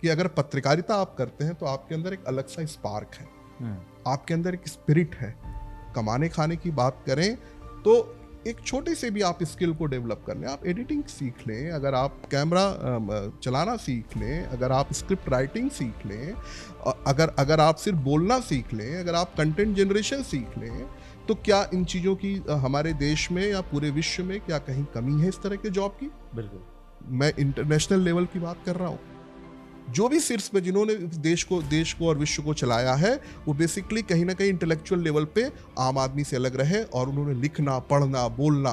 कि अगर पत्रकारिता आप करते हैं तो आपके अंदर एक अलग सा स्पार्क है, आपके अंदर एक स्पिरिट है। कमाने खाने की बात करें तो एक छोटे से भी आप स्किल को डेवलप कर लें, आप एडिटिंग सीख लें, अगर आप कैमरा चलाना सीख लें, अगर आप स्क्रिप्ट राइटिंग सीख लें, अगर आप सिर्फ बोलना सीख लें, अगर आप कंटेंट जनरेशन सीख लें, तो क्या इन चीज़ों की हमारे देश में या पूरे विश्व में क्या कहीं कमी है इस तरह के जॉब की? बिल्कुल, मैं इंटरनेशनल लेवल की बात कर रहा हूँ। जो भी शीर्ष पे जिन्होंने देश को और विश्व को चलाया है, वो बेसिकली कहीं ना कहीं इंटेलेक्चुअल लेवल पे आम आदमी से अलग रहे और उन्होंने लिखना, पढ़ना, बोलना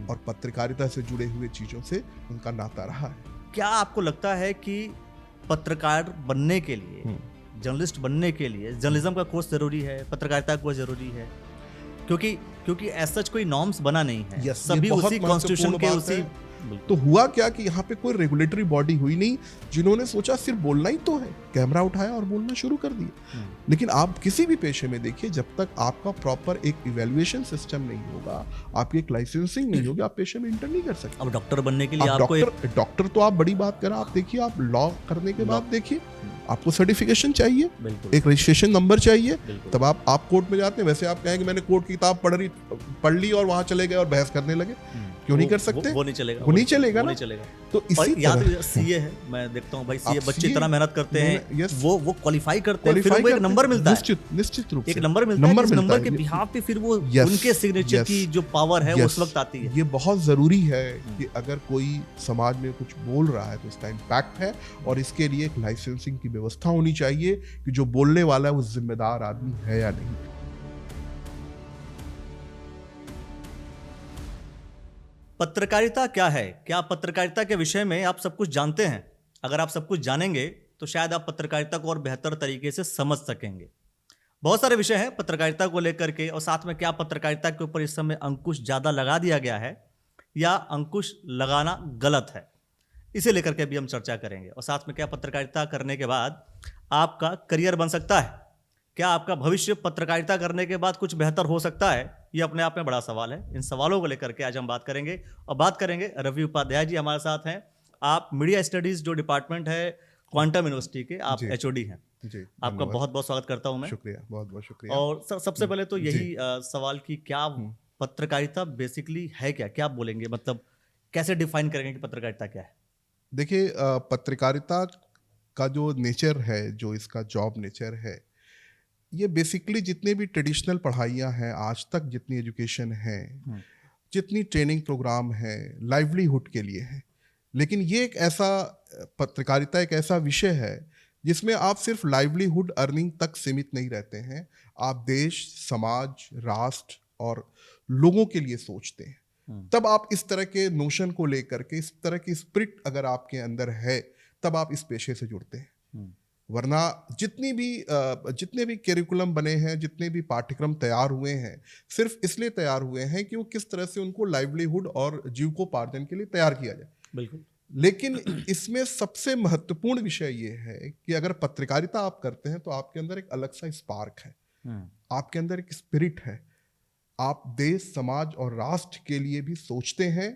और पत्रकारिता से जुड़े हुए चीजों से उनका नाता रहा है। क्या आपको लगता है कि पत्रकार बनने के लिए, जर्नलिस्ट बनने के लिए जर्नलिज्म का कोर्स जरूरी है, पत्रकारिता का कोर्स जरूरी है? क्योंकि ऐसा कोई नॉर्म्स बना नहीं है, ये सभी बहुत उसी कॉन्स्टिट्यूशन महत्वपूर्ण के बात उसी है। तो हुआ क्या कि यहाँ पे कोई रेगुलेटरी बॉडी हुई नहीं जिन्होंने सोचा सिर्फ बोलना ही तो है, कैमरा उठाया और बोलना शुरू कर दिया। लेकिन आप किसी भी पेशे में देखिए, जब तक आपका प्रॉपर एक इवैल्यूएशन सिस्टम नहीं होगा, आपकी एक लाइसेंसिंग नहीं होगी, आप पेशे में इंटर नहीं कर सकते। अब डॉक्टर बनने के लिए आप आपको डॉक्टर तो आप बड़ी बात करें, आप देखिए, आप लॉ करने के बाद देखिए आपको सर्टिफिकेशन चाहिए, एक रजिस्ट्रेशन नंबर चाहिए, तब आप कोर्ट में जाते हैं। वैसे आप कहेंगे मैंने कोर्ट की किताब पढ़ ली और वहां चले गए और बहस करने लगे, क्यों नहीं कर सकते? वो नहीं चलेगा, वो नहीं चलेगा ना। तो इसी तरह सीए है, मैं देखता हूं भाई सीए बच्चे इतना मेहनत करते हैं, वो क्वालिफाई करते हैं, फिर वो एक नंबर मिलता है, निश्चित रूप से एक नंबर मिलता है, नंबर के बिहाफ पे फिर वो उनके सिग्नेचर की जो पावर है वो उस वक्त आती है। ये बहुत जरूरी है कि अगर कोई समाज में कुछ बोल रहा है तो उसका इम्पैक्ट है, और इसके लिए एक लाइसेंसिंग की व्यवस्था होनी चाहिए कि जो बोलने वाला है वो जिम्मेदार आदमी है या नहीं। पत्रकारिता क्या है? क्या पत्रकारिता के विषय में आप सब कुछ जानते हैं? अगर आप सब कुछ जानेंगे तो शायद आप पत्रकारिता को और बेहतर तरीके से समझ सकेंगे। बहुत सारे विषय हैं पत्रकारिता को लेकर के, और साथ में क्या पत्रकारिता के ऊपर इस समय अंकुश ज़्यादा लगा दिया गया है या अंकुश लगाना गलत है, इसे लेकर के भी हम चर्चा करेंगे। और साथ में क्या पत्रकारिता करने के बाद आपका करियर बन सकता है, क्या आपका भविष्य पत्रकारिता करने के बाद कुछ बेहतर हो सकता है, ये अपने आप में बड़ा सवाल है। इन सवालों को लेकर के आज हम बात करेंगे, और बात करेंगे रवि उपाध्याय जी हमारे साथ हैं। आप मीडिया स्टडीज जो डिपार्टमेंट है क्वांटम यूनिवर्सिटी के, आप एचओडी हैं जी। आपका बहुत बहुत स्वागत करता हूं मैं। शुक्रिया, बहुत बहुत शुक्रिया। और सबसे पहले तो यही सवाल कि क्या पत्रकारिता बेसिकली है, क्या बोलेंगे, मतलब कैसे डिफाइन करेंगे कि पत्रकारिता क्या है? देखिए, पत्रकारिता का जो नेचर है, जो इसका जॉब नेचर है, ये बेसिकली जितने भी ट्रेडिशनल पढ़ाइयाँ हैं आज तक, जितनी एजुकेशन है, जितनी ट्रेनिंग प्रोग्राम है, लाइवलीहुड के लिए है। लेकिन ये एक ऐसा, पत्रकारिता एक ऐसा विषय है जिसमें आप सिर्फ लाइवलीहुड अर्निंग तक सीमित नहीं रहते हैं, आप देश, समाज, राष्ट्र और लोगों के लिए सोचते हैं। तब आप इस तरह के नोशन को लेकर के, इस तरह की स्पिरिट अगर आपके अंदर है, तब आप इस पेशे से जुड़ते हैं। वरना जितने भी करिकुलम बने हैं, जितने भी पाठ्यक्रम तैयार हुए हैं, सिर्फ इसलिए तैयार हुए हैं कि वो किस तरह से उनको लाइवलीहुड और जीविकोपार्जन के लिए तैयार किया जाए। बिल्कुल। लेकिन इसमें सबसे महत्वपूर्ण विषय ये है कि अगर पत्रकारिता आप करते हैं तो आपके अंदर एक अलग सा स्पार्क है, आपके अंदर एक स्पिरिट है, आप देश, समाज और राष्ट्र के लिए भी सोचते हैं।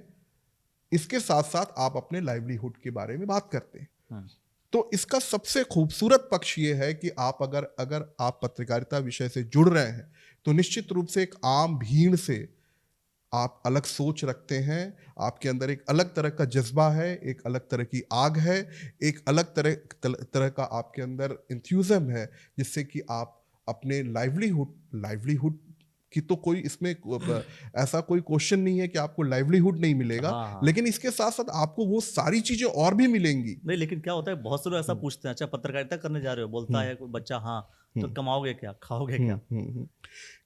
इसके साथ साथ आप अपने लाइवलीहुड के बारे में बात करते हैं। तो इसका सबसे खूबसूरत पक्ष ये है कि आप अगर आप पत्रकारिता विषय से जुड़ रहे हैं तो निश्चित रूप से एक आम भीड़ से आप अलग सोच रखते हैं, आपके अंदर एक अलग तरह का जज्बा है, एक अलग तरह की आग है, एक अलग तरह का आपके अंदर इंथ्यूजम है, जिससे कि आप अपने लाइवलीहुड की तो कोई इसमें ऐसा कोई क्वेश्चन नहीं है कि आपको लाइवलीहुड नहीं मिलेगा। लेकिन इसके साथ साथ आपको वो सारी चीजें और भी मिलेंगी। नहीं, लेकिन क्या होता है, बहुत से लोग ऐसा पूछते हैं, अच्छा पत्रकारिता करने जा रहे हो, बोलता है कोई बच्चा, हाँ तो कमाओगे क्या, खाओगे क्या?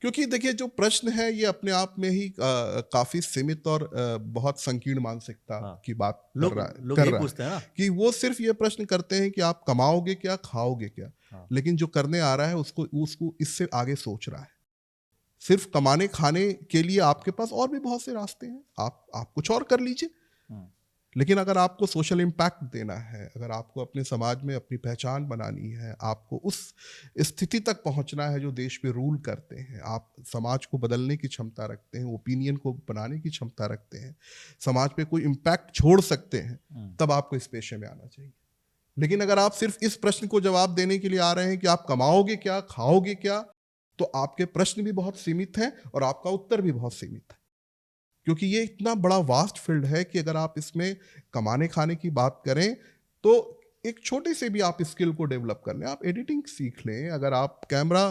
क्योंकि देखिए, जो प्रश्न है ये अपने आप में ही काफी सीमित और बहुत संकीर्ण मानसिकता की बात कर रहा है कि वो सिर्फ ये प्रश्न करते हैं कि आप कमाओगे क्या, खाओगे क्या, लेकिन जो करने आ रहा है उसको इससे आगे सोच रहा है। सिर्फ कमाने खाने के लिए आपके पास और भी बहुत से रास्ते हैं, आप कुछ और कर लीजिए। लेकिन अगर आपको सोशल इम्पैक्ट देना है, अगर आपको अपने समाज में अपनी पहचान बनानी है, आपको उस स्थिति तक पहुंचना है जो देश पे रूल करते हैं, आप समाज को बदलने की क्षमता रखते हैं, ओपिनियन को बनाने की क्षमता रखते हैं, समाज पे कोई इम्पैक्ट छोड़ सकते हैं, तब आपको इस पेशे में आना चाहिए। लेकिन अगर आप सिर्फ इस प्रश्न को जवाब देने के लिए आ रहे हैं कि आप कमाओगे क्या, खाओगे क्या, तो आपके प्रश्न भी बहुत सीमित हैं और आपका उत्तर भी बहुत सीमित है, क्योंकि ये इतना बड़ा वास्ट फील्ड है कि अगर आप इसमें कमाने खाने की बात करें तो एक छोटे से भी आप स्किल को डेवलप कर लें, आप एडिटिंग सीख लें, अगर आप कैमरा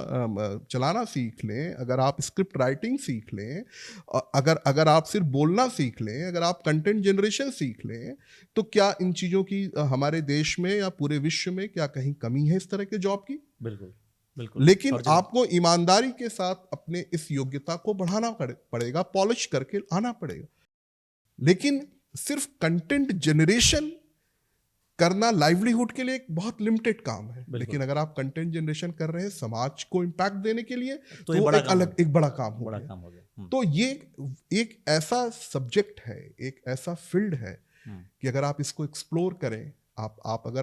चलाना सीख लें, अगर आप स्क्रिप्ट राइटिंग सीख लें, अगर आप सिर्फ बोलना सीख लें, अगर आप कंटेंट जनरेशन सीख लें, तो क्या इन चीज़ों की हमारे देश में या पूरे विश्व में क्या कहीं कमी है इस तरह के जॉब की? बिल्कुल बिल्कुल। लेकिन आपको ईमानदारी के साथ अपने इस योग्यता को बढ़ाना पड़ेगा, पॉलिश करके आना पड़ेगा। लेकिन सिर्फ कंटेंट जनरेशन करना लाइवलीहुड के लिए एक बहुत लिमिटेड काम है, लेकिन अगर आप कंटेंट जनरेशन कर रहे हैं समाज को इम्पैक्ट देने के लिए तो एक बड़ा काम हो गया। तो ये एक ऐसा सब्जेक्ट है, एक ऐसा फील्ड है कि अगर आप इसको एक्सप्लोर करें, आप अगर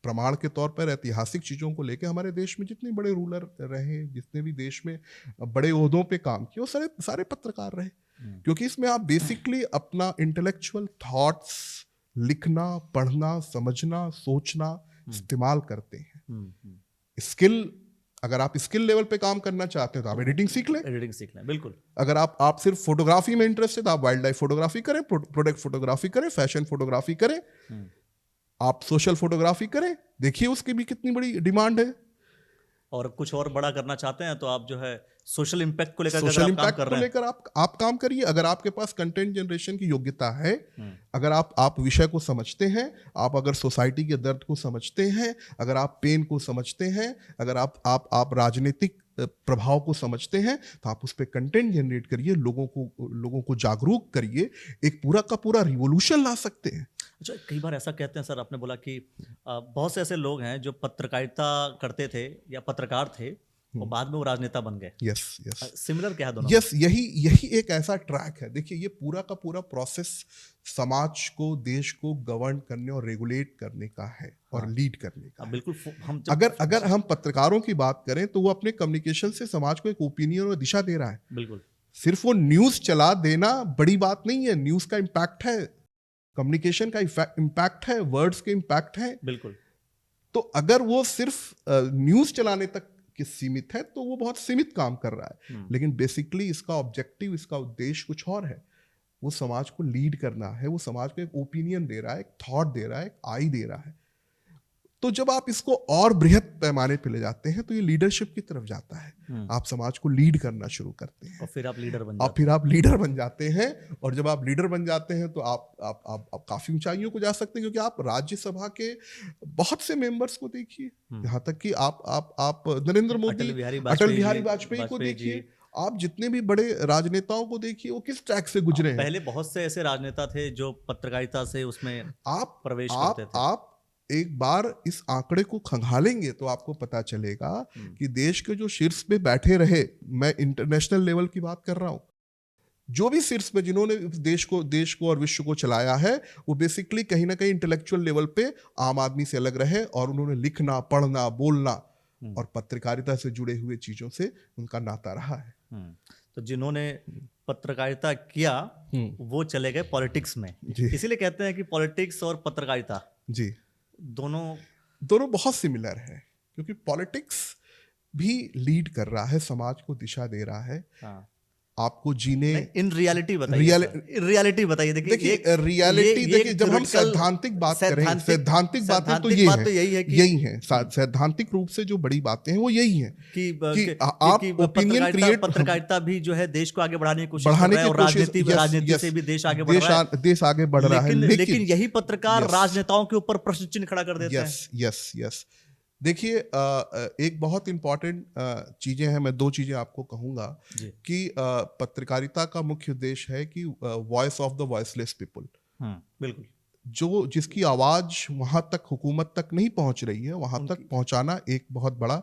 प्रमाण के तौर पर ऐतिहासिक चीज़ों को लेकर हमारे देश में जितने बड़े रूलर रहे, जितने भी देश में बड़े ओहदों पे काम किए, वो सारे पत्रकार रहे, क्योंकि इसमें आप बेसिकली अपना इंटेलेक्चुअल थॉट्स लिखना, पढ़ना, समझना, सोचना इस्तेमाल करते हैं। स्किल, अगर आप स्किल लेवल पे काम करना चाहते हैं तो आप एडिटिंग सीख लें, बिल्कुल। अगर आप सिर्फ फोटोग्राफी में इंटरेस्टेड तो आप वाइल्ड लाइफ फोटोग्राफी करें, प्रोडक्ट फोटोग्राफी करें, फैशन फोटोग्राफी करें, आप सोशल फोटोग्राफी करें, देखिए उसकी भी कितनी बड़ी डिमांड है। और कुछ और बड़ा करना चाहते हैं तो आप जो है सोशल इम्पैक्ट को लेकर आप काम करिए। अगर आपके पास कंटेंट जनरेशन की योग्यता है, अगर आप विषय को समझते हैं, आप अगर सोसाइटी के दर्द को समझते हैं, अगर आप पेन को समझते हैं, अगर आप राजनीतिक प्रभाव को समझते हैं, तो आप उस पर कंटेंट जनरेट करिए, लोगों को जागरूक करिए, एक पूरा का पूरा रिवोल्यूशन ला सकते हैं। अच्छा, कई बार ऐसा कहते हैं सर, आपने बोला कि बहुत से ऐसे लोग हैं जो पत्रकारिता करते थे या पत्रकार थे और बाद में वो राजनेता बन गए। यस सिमिलर क्या है दोनों? यस, यही एक ऐसा ट्रैक है। देखिए, ये पूरा का पूरा प्रोसेस समाज को, देश को गवर्न करने और रेगुलेट करने का है और लीड करने का। बिल्कुल। अगर हम पत्रकारों की बात करें तो वो अपने कम्युनिकेशन से समाज को एक ओपिनियन और दिशा दे रहा है। बिल्कुल। सिर्फ वो न्यूज चला देना बड़ी बात नहीं है, न्यूज का इम्पैक्ट है, कम्युनिकेशन का इम्पैक्ट है, वर्ड्स के इम्पैक्ट है। बिल्कुल। तो अगर वो सिर्फ न्यूज चलाने तक के सीमित है तो वो बहुत सीमित काम कर रहा है, लेकिन बेसिकली इसका ऑब्जेक्टिव, इसका उद्देश्य कुछ और है। वो समाज को लीड करना है, वो समाज को एक ओपिनियन दे रहा है, एक थॉट दे रहा है, एक आई दे रहा है। तो जब आप इसको और बृहद पैमाने पे ले जाते हैं तो ये लीडरशिप की तरफ जाता है। आप समाज को लीड करना शुरू करते हैं और फिर आप लीडर बन जाते हैं। और जब आप लीडर बन जाते हैं तो आप काफी ऊंचाइयों को जा सकते हैं, क्योंकि आप राज्यसभा के बहुत से मेंबर्स को देखिए, यहाँ तक कि आप नरेंद्र मोदी, अटल बिहारी वाजपेयी को देखिए, आप जितने भी बड़े राजनेताओं को देखिए, वो किस ट्रैक से गुजरे हैं। पहले बहुत से ऐसे राजनेता थे जो पत्रकारिता से उसमें प्रवेश करते थे। आप एक बार इस आंकड़े को खंगालेंगे तो आपको पता चलेगा कि देश के जो शीर्ष पे बैठे रहे, मैं इंटरनेशनल लेवल की बात कर रहा हूं, जो भी शीर्ष पे जिन्होंने देश को और विश्व को चलाया है, वो बेसिकली कहीं ना कहीं इंटेलेक्चुअल लेवल पे आम आदमी से अलग रहे और उन्होंने लिखना, पढ़ना, बोलना और पत्रकारिता से जुड़े हुए चीजों से उनका नाता रहा है। तो जिन्होंने पत्रकारिता किया वो चले गए पॉलिटिक्स में, इसीलिए कहते हैं कि पॉलिटिक्स और पत्रकारिता जी दोनों बहुत सिमिलर है, क्योंकि पॉलिटिक्स भी लीड कर रहा है, समाज को दिशा दे रहा है। आपको जीने इन रियलिटी बताइए। देखिए रियलिटी जब हम सैद्धांतिक बात करें, सैद्धांतिक बातें तो यही है सैद्धांतिक रूप से जो बड़ी बातें हैं वो यही है कि आप ओपिनियन क्रिएट, पत्रकारिता भी जो है देश को आगे बढ़ाने की कोशिश कर रहा है और राजनीति से भी देश आगे बढ़ रहा है, लेकिन यही पत्रकार राजनेताओं के ऊपर प्रश्न चिन्ह खड़ा कर देते हैं। यस देखिए, एक बहुत इंपॉर्टेंट चीजें हैं, मैं 2 चीजें आपको कहूंगा कि पत्रकारिता का मुख्य उद्देश्य है कि voice of the voiceless people, बिल्कुल, जिसकी आवाज वहां तक, हुकूमत तक नहीं पहुंच रही है, वहां तक पहुंचाना एक बहुत बड़ा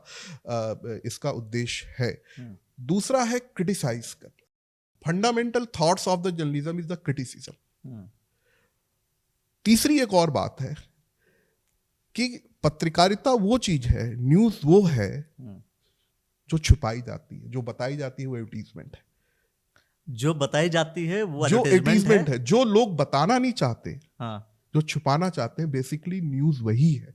इसका उद्देश्य है। दूसरा है क्रिटिसाइज करना। Fundamental thoughts of the journalism is the criticism. तीसरी एक और बात है कि पत्रकारिता वो चीज है, न्यूज वो है जो छुपाई जाती है, जो बताई जाती है वो एडवर्टीजमेंट है, जो बताई जाती है वो जो एडवर्टीजमेंट है, जो लोग बताना नहीं चाहते, जो छुपाना चाहते हैं, बेसिकली न्यूज वही है।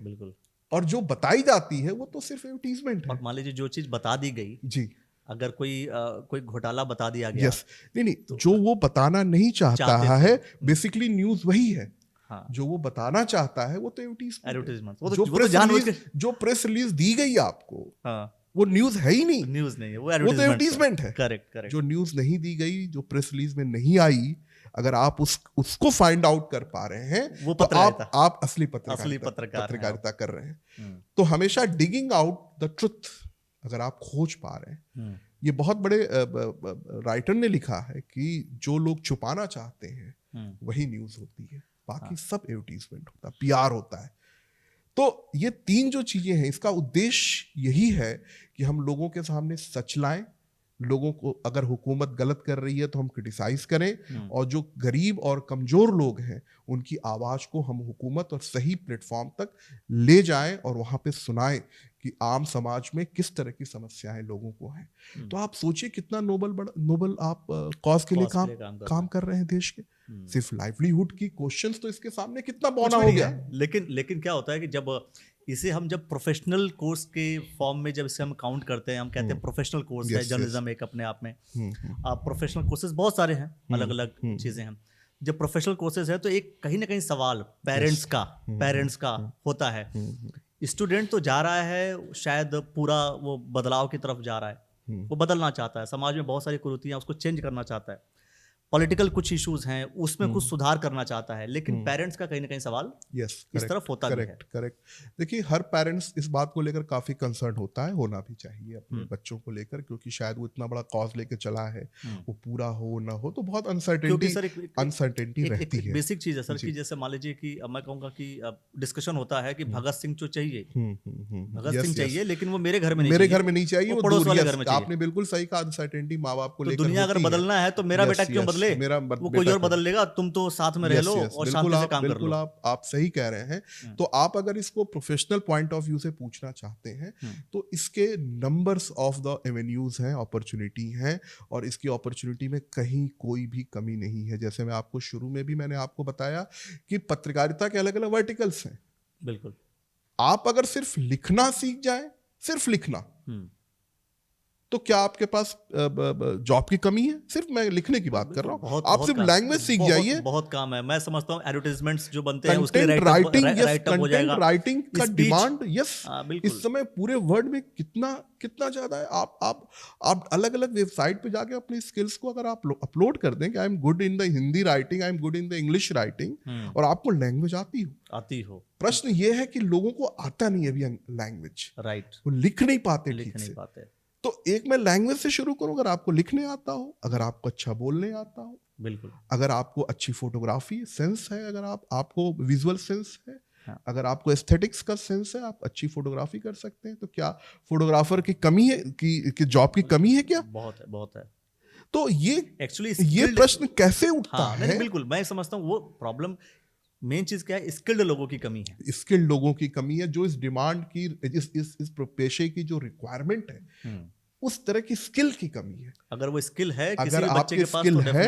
बिल्कुल। और जो बताई जाती है वो तो सिर्फ एडवर्टीजमेंट और है। मान लीजिए जो चीज बता दी गई, जी, अगर कोई घोटाला बता दिया गया, यस, नहीं, जो वो बताना नहीं चाहता चाहते थे, है, बेसिकली न्यूज वही है। हाँ, जो वो बताना चाहता है वो तो एडवर्टीजमेंट है। एडवर्टीजमेंट, जो प्रेस रिलीज दी गई आपको, हाँ, वो न्यूज है ही नहीं, न्यूज नहीं है, वो वो तो एडवर्टीजमेंट एडवर्टीजमेंट है। Correct correct. जो न्यूज नहीं दी गई, जो प्रेस रिलीज में नहीं आई, अगर आप उसको फाइंड आउट कर पा रहे हैं, वो तो पत्रकारिता, आप असली असली पत्रकार पत्रकारिता कर रहे हैं। हम्म, तो हमेशा डिगिंग आउट द ट्रुथ, अगर आप खोज पा रहे हैं, हम्म, ये बहुत बड़े राइटर ने लिखा है कि जो लोग छुपाना चाहते हैं वही न्यूज होती है, बाकी सब एडवर्टीजमेंट होता है, पीआर होता है। तो ये तीन जो चीजें हैं, इसका उद्देश्य यही है कि हम लोगों के सामने सच लाएं, लोगों को, अगर हुकूमत गलत कर रही है तो हम क्रिटिसाइज करें, और जो गरीब और कमजोर लोग हैं उनकी आवाज को हम हुकूमत और सही प्लेटफॉर्म तक ले जाएं और वहां पे सुनाएं कि आम समाज में किस तरह की समस्याएं लोगों को हैं। तो आप सोचिए कितना नोबल आप कॉज के लिए काम कर रहे हैं देश के। सिर्फ लाइवलीहुड की क्वेश्चंस तो इसके सामने कितना बौना हो गया। लेकिन क्या होता है कि जब जब प्रोफेशनल कोर्स के फॉर्म में जब इसे हम काउंट करते हैं, हम कहते हैं प्रोफेशनल कोर्स है, जर्नलिज्म एक अपने आप में, प्रोफेशनल कोर्सेज बहुत सारे हैं, अलग अलग चीजें हैं। जब प्रोफेशनल कोर्सेज है तो एक कहीं ना कहीं सवाल पेरेंट्स का होता है। स्टूडेंट तो जा रहा है, शायद पूरा वो बदलाव की तरफ जा रहा है, वो बदलना चाहता है, समाज में बहुत सारी कुरीतियां उसको चेंज करना चाहता है, पॉलिटिकल कुछ इश्यूज हैं उसमें कुछ सुधार करना चाहता है, लेकिन पेरेंट्स का कहीं ना कहीं सवाल इस तरफ होता भी है। करेक्ट। देखिए, हर पेरेंट्स इस बात को लेकर काफी कंसर्न होता है, होना भी चाहिए अपने बच्चों को लेकर, क्योंकि शायद वो इतना बड़ा कॉज लेकर चला है, वो पूरा हो ना हो तो बहुत अनसर्टेनिटी रहती है। बेसिक चीज है सर कि जैसे मान लीजिए कि मैं कहूंगा कि डिस्कशन होता है कि भगत सिंह जो चाहिए, भगत सिंह चाहिए, लेकिन वो मेरे घर में नहीं चाहिए, वो पड़ोस वाले घर में चाहिए। आपने बिल्कुल सही कहा, अनसर्टेनिटी माँ बाप को लेकर। दुनिया अगर बदलना है तो मेरा बेटा क्यों बदले, वो कोई और बदल लेगा, तुम तो साथ में रह लो और शांति से काम कर लो। आप सही कह रहे हैं। तो आप अगर इसको प्रोफेशनल पॉइंट ऑफ व्यू से पूछना चाहते हैं तो इसके नंबर्स ऑफ द एवेन्यूज हैं, अपॉर्चुनिटी हैं, और इसकी अपॉर्चुनिटी में कहीं कोई भी कमी नहीं है। जैसे मैं आपको शुरू में भी मैंने आपको बताया कि पत्रकारिता के अलग अलग वर्टिकल्स हैं। बिल्कुल। आप अगर सिर्फ लिखना सीख जाए, सिर्फ लिखना, तो क्या आपके पास जॉब की कमी है? सिर्फ मैं लिखने की बात कर रहा हूँ। आप सिर्फ लैंग्वेज सीख जाइए, बहुत काम है। मैं समझता हूँ एडवर्टाइजमेंट जो बनते हैं उसके कंटेंट राइटिंग का डिमांड, यस, इस समय पूरे वर्ल्ड में कितना ज्यादा है। आप अलग अलग वेबसाइट पे जाके अपनी स्किल्स को अगर आप अपलोड कर दें कि I am good in the Hindi writing, I am good in the English writing, और आपको लैंग्वेज आती हो, प्रश्न ये है कि लोगों को आता नहीं है अभी लैंग्वेज, राइट, वो लिख नहीं पाते ठीक से। तो एक मैं लैंग्वेज से शुरू करूं, अगर आपको लिखने आता हो, अगर आपको अच्छा बोलने आता हो, बिल्कुल, अगर आपको अच्छी फोटोग्राफी सेंस है, अगर आपको विजुअल सेंस है, अगर आपको एस्थेटिक्स का सेंस है, आप अच्छी फोटोग्राफी कर सकते हैं। तो क्या फोटोग्राफर की कमी है कि जॉब की कमी है क्या? बहुत है। तो ये एक्चुअली ये प्रश्न कैसे उठता है? बिल्कुल, मैं समझता हूँ वो प्रॉब्लम, मेन चीज क्या है, स्किल्ड लोगों की कमी है। स्किल्ड लोगों की कमी है, जो इस डिमांड की, इस पेशे की जो रिक्वायरमेंट है, उस तरह की स्किल की कमी है। अगर वो स्किल है, अगर आपके स्किल है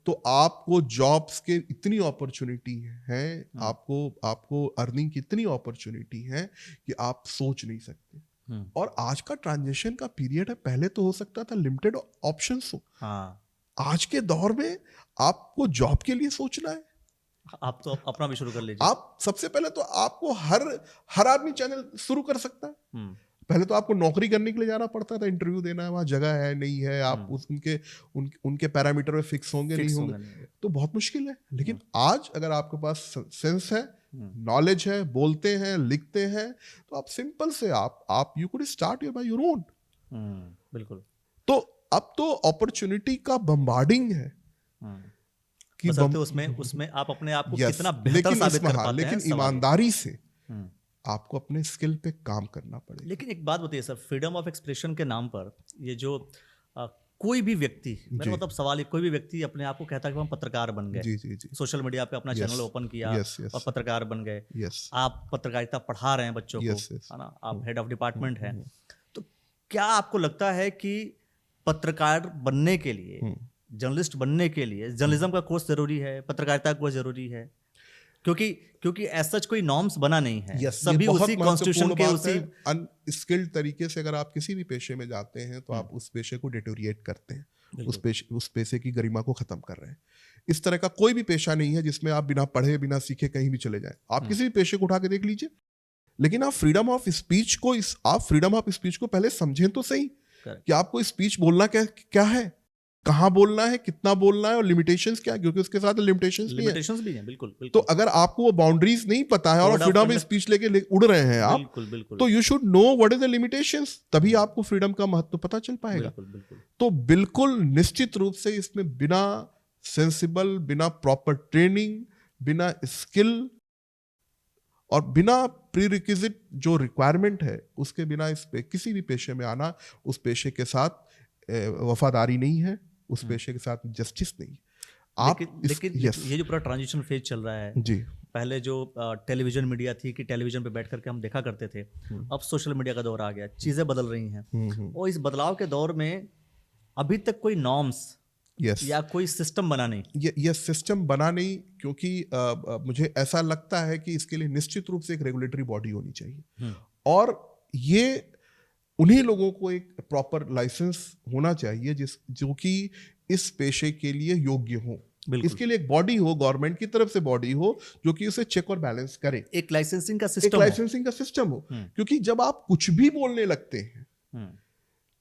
तो आपको जॉब्स के इतनी अपॉर्चुनिटी है, आपको अर्निंग की इतनी अपॉर्चुनिटी है कि आप सोच नहीं सकते। और आज का ट्रांजिशन का पीरियड है, पहले तो हो सकता था लिमिटेड ऑप्शंस हो, आज के दौर में आपको जॉब के लिए सोचना है। आप तो अपना भी शुरू कर लीजिए। आप सबसे पहले तो आपको हर आदमी चैनल शुरू कर सकता है। पहले तो आपको नौकरी करने के लिए जाना पड़ता था, इंटरव्यू देना है, वहाँ जगह है नहीं है, आप उनके पैरामीटर में फिक्स होंगे नहीं होंगे, तो बहुत मुश्किल है। लेकिन आज अगर आपके पास सेंस है, नॉलेज है, बोलते हैं, लिखते हैं, तो आप सिंपल से आप you could start by your own. बिल्कुल। तो अब तो अपॉर्चुनिटी का बम्बार्डिंग है कि उसमें आप अपने आप को कितना बेहतर साबित कर पाते हैं। लेकिन ईमानदारी से आपको अपने स्किल पे काम करना पड़ेगा। लेकिन एक बात बताइए सर, फ्रीडम ऑफ एक्सप्रेशन के नाम पर ये जो कोई भी व्यक्ति, मेरा मतलब सवाल है, कोई भी व्यक्ति अपने आप को कहता है कि हम पत्रकार बन गए, जी, सोशल मीडिया पे अपना चैनल ओपन किया और पत्रकार बन गए, आप पत्रकारिता पढ़ा रहे हैं बच्चों को, है ना, आप हेड ऑफ डिपार्टमेंट हैं, तो क्या आपको लगता है कि पत्रकार बनने के लिए, जर्नलिस्ट बनने के लिए जर्नलिज्म का कोर्स जरूरी है, पत्रकारिता का कोर्स जरूरी है? क्योंकि एज सच कोई नॉर्म्स बना नहीं है। Yes, सभी ये बहुत उसी कॉन्स्टिट्यूशन के महत्वपूर्ण उसी बात है। अनस्किल्ड तरीके से अगर आप किसी भी पेशे में जाते हैं तो आप उस पेशे को डिटोरिएट करते हैं, उस पेशे की गरिमा को खत्म कर रहे हैं। इस तरह का कोई भी पेशा नहीं है जिसमें आप बिना पढ़े बिना सीखे कहीं भी चले जाएं। आप किसी भी पेशे को उठा के देख लीजिए, लेकिन आप फ्रीडम ऑफ स्पीच को पहले समझें तो सही कि आपको स्पीच बोलना क्या है, कहाँ बोलना है, कितना बोलना है और लिमिटेशंस क्या है, क्योंकि उसके साथ लिमिटेशंस भी हैं। बिल्कुल। तो अगर आपको वो बाउंड्रीज नहीं पता है और फ्रीडम ऑफ स्पीच लेके उड़ रहे हैं आप, तो you should know what is the limitations, तभी आपको फ्रीडम का महत्व पता चल पाएगा। तो बिल्कुल निश्चित रूप से इसमें बिना सेंसिबल, बिना प्रॉपर ट्रेनिंग, बिना स्किल और बिना प्रीरिक्विजिट जो रिक्वायरमेंट है उसके बिना किसी भी पेशे में आना उस पेशे के साथ वफादारी नहीं है, उस पेशे के साथ जस्टिस नहीं। लेकिन ये जो पूरा ट्रांजिशन फेज चल रहा है जी, पहले जो टेलीविजन मीडिया थी कि टेलीविजन पे बैठ करके हम देखा करते थे, अब सोशल मीडिया का दौर आ गया, चीजें बदल रही हैं और इस बदलाव के दौर में अभी तक कोई नॉर्म्स या कोई सिस्टम बना नहीं। ये सिस्टम बना नहीं, क्योंकि मुझे ऐसा लगता है कि इसके लिए निश्चित रूप से एक रेगुलेटरी बॉडी होनी चाहिए और ये उन्हीं लोगों को एक प्रॉपर लाइसेंस होना चाहिए जो कि इस पेशे के लिए योग्य हो। इसके लिए एक बॉडी हो, गवर्नमेंट की तरफ से बॉडी हो जो कि उसे चेक और बैलेंस करे, एक लाइसेंसिंग का सिस्टम हो। क्योंकि जब आप कुछ भी बोलने लगते हैं,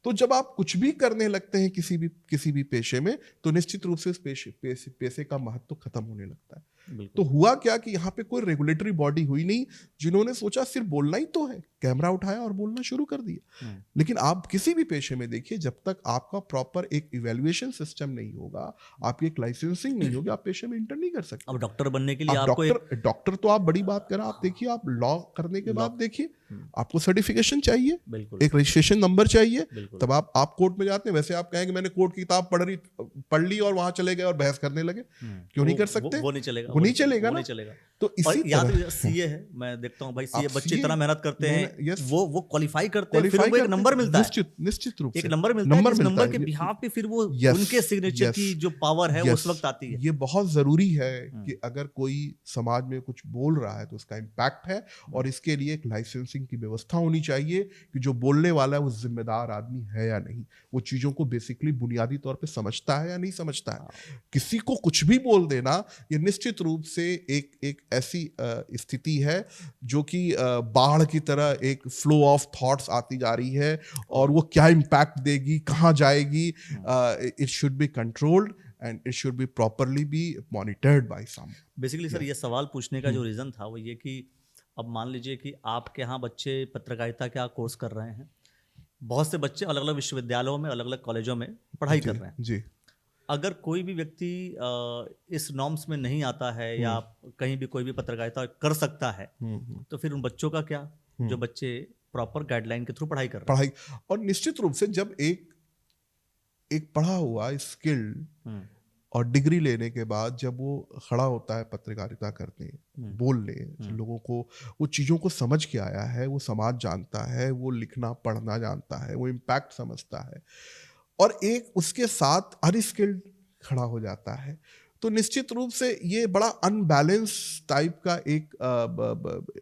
तो जब आप कुछ भी करने लगते हैं किसी भी पेशे में, तो निश्चित रूप से उस पेशे का महत्व खत्म होने लगता है। तो हुआ क्या कि यहाँ पे कोई रेगुलेटरी बॉडी हुई नहीं जिन्होंने सोचा सिर्फ बोलना ही तो है, कैमरा उठाया और बोलना शुरू कर दिया। लेकिन आप किसी भी पेशे में देखिए, जब तक आपका प्रॉपर एक इवैल्यूएशन सिस्टम नहीं होगा, आपकी एक लाइसेंसिंग नहीं होगी, आप पेशे में इंटर नहीं कर सकते। अब डॉक्टर बनने के लिए आपको डॉक्टर तो आप बड़ी बात करें, आप देखिए, आप लॉ करने के बाद देखिए आपको सर्टिफिकेशन चाहिए, एक रजिस्ट्रेशन नंबर चाहिए, तब आप कोर्ट में जाते हैं। वैसे आप कहेंगे मैंने कोर्ट की किताब पढ़ ली और वहां चले गए और बहस करने लगे, क्यों नहीं कर सकते? वो नहीं चलेगा, वो नहीं चलेगा ना। तो इसी याद सीए है, मैं देखता हूँ भाई सीए बच्चे इतना मेहनत करते हैं, वो क्वालिफाई करते हैं, फिर उनको एक नंबर मिलता है, निश्चित रूप से एक नंबर मिलता है, नंबर के बिहाफ पे फिर वो उनके सिग्नेचर की जो पावर है वो उस वक्त आती है। ये बहुत जरूरी है कि अगर कोई समाज में कुछ बोल रहा है तो उसका इम्पैक्ट है, और इसके लिए एक लाइसेंसिंग की व्यवस्था होनी चाहिए कि जो बोलने वाला है वो जिम्मेदार आदमी है या नहीं, वो चीजों को बेसिकली बुनियादी तौर पे समझता है या नहीं समझता है। किसी को कुछ भी बोल देना, ये निश्चित रूप से एक ऐसी स्थिति है जो कि बाढ़ की तरह एक फ्लो ऑफ थॉट्स आती जा रही है, और वो क्या इम्पैक्ट देगी, कहाँ जाएगी, it should be controlled and it should be properly be monitored by some. Basically sir, ये सवाल पूछने का जो रीज़न था वो ये कि अब मान लीजिए कि आपके यहाँ बच्चे पत्रकारिता का कोर्स कर रहे हैं, बहुत से बच्चे अलग अलग विश्वविद्यालयों में, अलग अलग कॉलेजों में पढ़ाई कर रहे हैं जी। अगर कोई भी व्यक्ति इस नॉर्म्स में नहीं आता है या कहीं भी कोई भी पत्रकारिता कर सकता है, तो फिर उन बच्चों का क्या, जो बच्चे प्रॉपर गाइडलाइन के थ्रू पढ़ाई कर रहे हैं। और निश्चित रूप से जब एक पढ़ा हुआ स्किल्ड और डिग्री लेने के बाद जब वो खड़ा होता है पत्रकारिता करने, बोलने, लोगों को वो चीज़ों को समझ के आया है, वो समाज जानता है, वो लिखना पढ़ना जानता है, वो इम्पैक्ट समझता है, और एक उसके साथ अनस्किल्ड खड़ा हो जाता है, तो निश्चित रूप से ये बड़ा अनबैलेंस टाइप का एक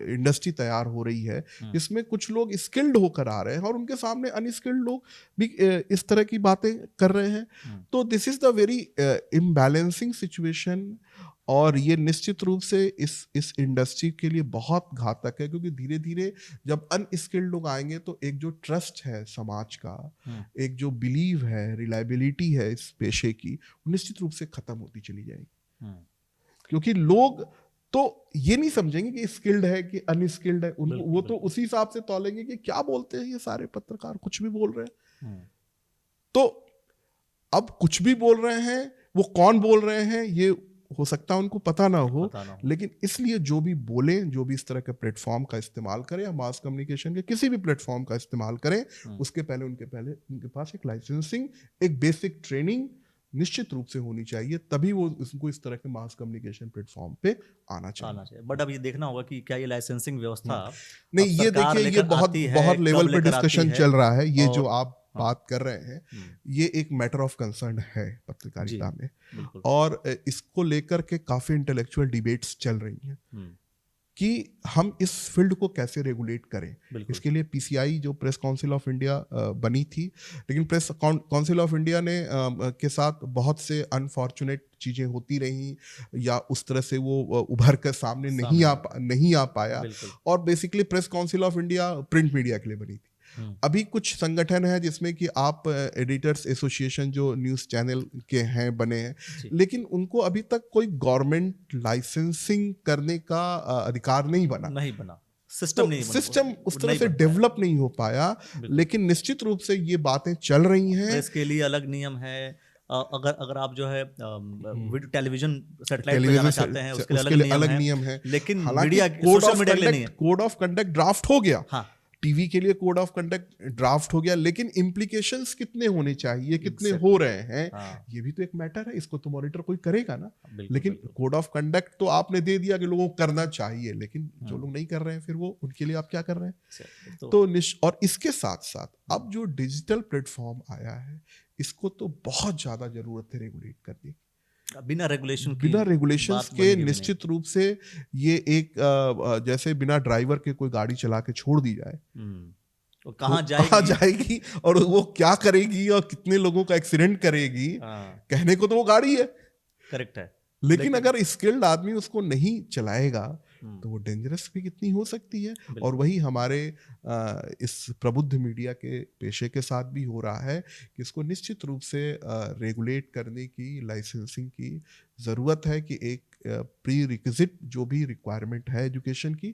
इंडस्ट्री तैयार हो रही है, जिसमें कुछ लोग स्किल्ड होकर आ रहे हैं और उनके सामने अनस्किल्ड लोग भी इस तरह की बातें कर रहे हैं। तो this is the very imbalancing situation, और ये निश्चित रूप से इस इंडस्ट्री के लिए बहुत घातक है, क्योंकि धीरे धीरे जब अनस्किल्ड लोग आएंगे तो एक जो ट्रस्ट है समाज का, एक जो बिलीव है, रिलायबिलिटी है इस पेशे की, निश्चित रूप से खत्म होती चली जाएगी। क्योंकि लोग तो ये नहीं समझेंगे कि स्किल्ड है कि अनस्किल्ड है, वो तो उसी हिसाब से तौलेंगे कि क्या बोलते हैं ये सारे पत्रकार, कुछ भी बोल रहे हैं। तो अब कुछ भी बोल रहे हैं, वो कौन बोल रहे हैं ये हो सकता है उनको पता ना हो, लेकिन इसलिए जो भी बोले, जो भी इस तरह के प्लेटफॉर्म का इस्तेमाल करें या मास कम्युनिकेशन के किसी भी प्लेटफॉर्म का इस्तेमाल करें, उसके पहले उनके पास एक लाइसेंसिंग, एक बेसिक ट्रेनिंग निश्चित रूप से होनी चाहिए, तभी वो उसको इस तरह के मास कम्युनिकेशन प्लेटफॉर्म पे आना चाहिए। बट अब ये देखना होगा कि क्या ये लाइसेंसिंग व्यवस्था नहीं, ये देखिए, ये बहुत लेवल पे डिस्कशन चल रहा है। ये जो आप बात कर रहे हैं, ये एक मैटर ऑफ कंसर्न है पत्रकारिता में, बिल्कुल। और इसको लेकर के काफी इंटेलेक्चुअल डिबेट्स चल रही हैं कि हम इस फील्ड को कैसे रेगुलेट करें। इसके लिए पीसीआई जो प्रेस काउंसिल ऑफ इंडिया बनी थी, लेकिन प्रेस काउंसिल ऑफ इंडिया ने के साथ बहुत से अनफॉर्चुनेट चीज़ें होती रहीं, या उस तरह से वो उभर कर सामने नहीं आ पाया, और basically press council of India print media के लिए बनी थी। अभी कुछ संगठन है जिसमें कि आप एडिटर्स एसोसिएशन जो न्यूज़ चैनल के हैं बने हैं, लेकिन उनको अभी तक कोई गवर्नमेंट लाइसेंसिंग करने का अधिकार नहीं बना। सिस्टम उस तरह से डेवलप नहीं हो पाया, लेकिन निश्चित रूप से ये बातें चल रही हैं। प्रेस के लिए अलग नियम है, अगर आप जो है टेलीविजन सैटेलाइट पे जाना चाहते हैं उसके लिए अलग नियम है, लेकिन मीडिया सोशल मीडिया के लिए नहीं है। कोड ऑफ कंडक्ट ड्राफ्ट हो गया, टीवी के लिए कोड ऑफ कंडक्ट ड्राफ्ट हो गया, लेकिन इम्प्लीकेशंस कितने होने चाहिए, कितने हो रहे हैं, ये भी तो एक मैटर है। इसको तो मॉनिटर कोई करेगा ना। लेकिन कोड ऑफ कंडक्ट तो आपने दे दिया कि लोगों को करना चाहिए, लेकिन जो लोग नहीं कर रहे हैं फिर वो उनके लिए आप क्या कर रहे हैं। तो और इसके साथ साथ अब जो डिजिटल प्लेटफॉर्म आया है, इसको तो बहुत ज्यादा जरूरत है रेगुलेट करने की। बिना रेगुलेशन के निश्चित रूप से ये एक जैसे बिना ड्राइवर के कोई गाड़ी चला के छोड़ दी जाए, तो कहाँ जाएगी और वो क्या करेगी और कितने लोगों का एक्सीडेंट करेगी। कहने को तो वो गाड़ी है, करेक्ट है, लेकिन अगर स्किल्ड आदमी उसको नहीं चलाएगा तो वो डेंजरस भी कितनी हो सकती है। और वही हमारे इस प्रबुद्ध मीडिया के पेशे के साथ भी हो रहा है कि इसको निश्चित रूप से रेगुलेट करने की, लाइसेंसिंग की ज़रूरत है कि एक प्री रिक्विजिट जो भी रिक्वायरमेंट है एजुकेशन की,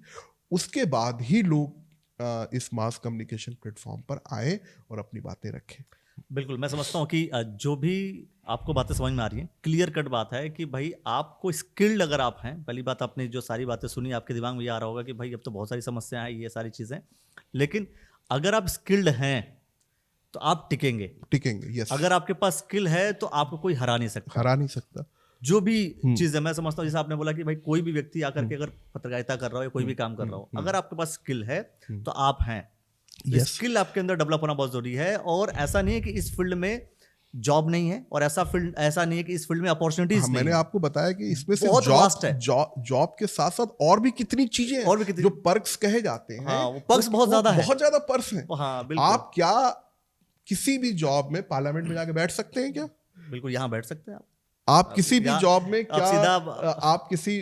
उसके बाद ही लोग इस मास कम्युनिकेशन प्लेटफॉर्म पर आए और अपनी बातें रखें। बिल्कुल, मैं समझता हूँ कि जो भी आपको बातें समझ में आ रही हैं, क्लियर कट बात है कि भाई आपको स्किल्ड अगर आप हैं, पहली बात आपने जो सारी बातें सुनी आपके दिमाग में ये आ रहा होगा कि भाई अब तो बहुत सारी समस्याएं हैं, ये सारी चीज़ें, लेकिन अगर आप स्किल्ड हैं तो आप टिकेंगे। यस। अगर आपके पास स्किल है तो आपको कोई हरा नहीं सकता। जो भी चीज़ है, मैं समझता हूँ जैसे आपने बोला कि भाई कोई भी व्यक्ति आकर के अगर पत्रकारिता कर रहा हो या कोई भी काम कर रहा हो, अगर आपके पास स्किल है तो आप हैं। स्किल आपके अंदर डेवलप होना बहुत जरूरी है, और ऐसा नहीं है कि इस फील्ड में जॉब नहीं है, और ऐसा नहीं है कि इस फील्ड में अपॉर्चुनिटीज नहीं। मैंने आपको बताया कि इसमें से जॉब के साथ साथ और भी कितनी चीजें हैं जो पर्क्स कहे जाते हैं। वो पर्क्स बहुत ज्यादा पर्क्स हैं। आप क्या किसी भी जॉब में पार्लियामेंट में जाके बैठ सकते हैं क्या? बिल्कुल, यहाँ बैठ सकते हैं आप किसी भी जॉब में क्या आप किसी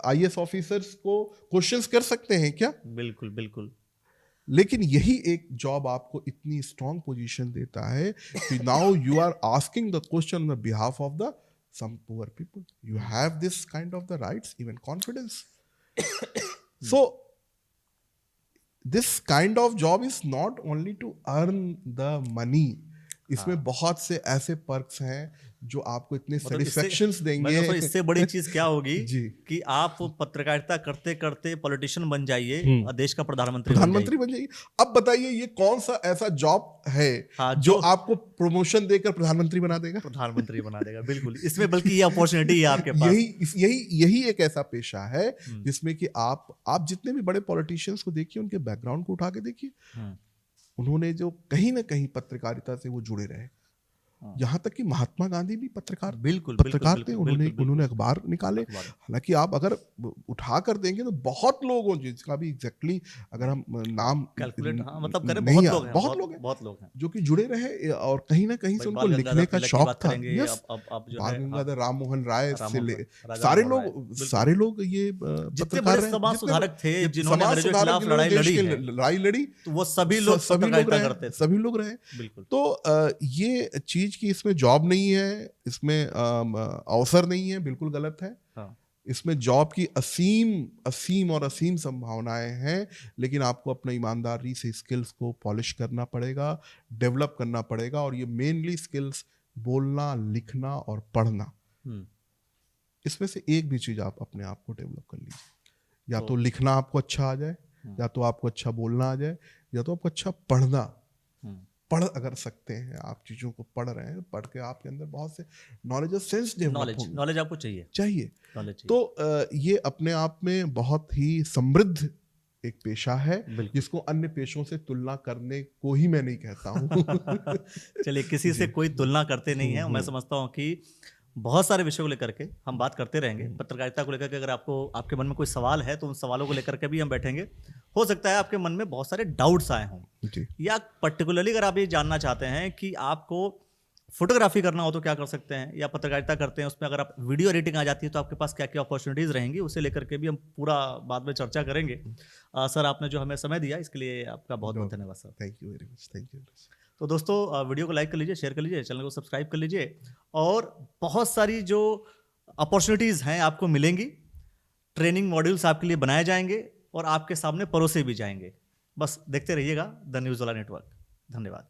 IAS ऑफिसर्स को क्वेश्चंस कर सकते हैं क्या? बिल्कुल। लेकिन यही एक जॉब आपको इतनी स्ट्रॉन्ग पोजीशन देता है कि now you are asking the question on the behalf of the some poor people, you have this kind of the rights, even confidence. So this kind of job is not only to earn the money, इसमें बहुत से ऐसे perks हैं जो आपको इतने सेटिस्फैक्शंस देंगे। इससे बड़ी चीज क्या होगी कि आप पत्रकारिता करते करते पॉलिटिशियन बन जाइए और देश का प्रधानमंत्री बन जाइए। अब बताइए ये कौन सा ऐसा जॉब है जो आपको प्रमोशन देकर प्रधानमंत्री बना देगा? बिल्कुल, इसमें बल्कि ये अपॉर्चुनिटी है आपके पास। यही एक ऐसा पेशा है जिसमें कि आप जितने भी बड़े पॉलिटिशियंस को देखिए, उनके बैकग्राउंड को उठा के देखिए, उन्होंने जो कहीं ना कहीं पत्रकारिता से वो जुड़े रहे। यहाँ तक कि महात्मा गांधी भी पत्रकार थे, उन्होंने अखबार निकाले। हालांकि आप अगर उठा कर देंगे तो बहुत लोग हैं जिसका भी एग्जैक्टली अगर हम नाम कैलकुलेट मतलब करें, बहुत लोग हैं जो कि जुड़े रहे और कहीं ना कहीं से उनको लिखने का शौक था। बाल गंगाधर, राम मोहन राय से सारे लोग ये पत्रकार हैं, समाज सुधारक थे जिन्होंने अंग्रेजों के खिलाफ लड़ाई लड़ी, तो वो सभी लोग रहे। तो ये चीज कि इसमें जॉब नहीं है, इसमें अवसर नहीं है, बिल्कुल गलत है। इसमें जॉब की असीम संभावनाएं हैं, लेकिन आपको अपना ईमानदारी से स्किल्स को पॉलिश करना पड़ेगा, डेवलप करना पड़ेगा। और ये मेनली स्किल्स बोलना, लिखना और पढ़ना, इसमें से एक भी चीज आप अपने आप को डेवलप कर लीजिए। या तो लिखना आपको अच्छा आ जाए, या तो आपको अच्छा बोलना आ जाए, या तो आपको अच्छा पढ़ अगर सकते हैं, आप चीज़ों को पढ़ रहे हैं, पढ़ के आपके अंदर बहुत से नॉलेज और सेंस नॉलेज आपको चाहिए। तो ये अपने आप में बहुत ही समृद्ध एक पेशा है बिल्कुल। जिसको अन्य पेशों से तुलना करने को ही मैं नहीं कहता हूँ। चलिए, किसी से कोई तुलना करते नहीं है। मैं समझता हूँ कि बहुत सारे विषयों को लेकर के हम बात करते रहेंगे। पत्रकारिता को लेकर के अगर आपको आपके मन में कोई सवाल है तो उन सवालों को लेकर के भी हम बैठेंगे। हो सकता है आपके मन में बहुत सारे डाउट्स आए हों, जी या पर्टिकुलरली अगर आप ये जानना चाहते हैं कि आपको फोटोग्राफी करना हो तो क्या कर सकते हैं, या पत्रकारिता करते हैं उसमें अगर आप वीडियो एडिटिंग आ जाती है तो आपके पास क्या क्या अपॉर्चुनिटीज़ रहेंगी, उसे लेकर के भी हम पूरा बाद में चर्चा करेंगे। सर, आपने जो हमें समय दिया इसके लिए आपका बहुत बहुत धन्यवाद sir. Thank you very much, thank you. तो दोस्तों, वीडियो को लाइक कर लीजिए, शेयर कर लीजिए, चैनल को सब्सक्राइब कर लीजिए, और बहुत सारी जो अपॉर्चुनिटीज़ हैं आपको मिलेंगी। ट्रेनिंग मॉड्यूल्स आपके लिए बनाए जाएंगे और आपके सामने परोसे भी जाएंगे। बस देखते रहिएगा द न्यूज़ वाला नेटवर्क। धन्यवाद।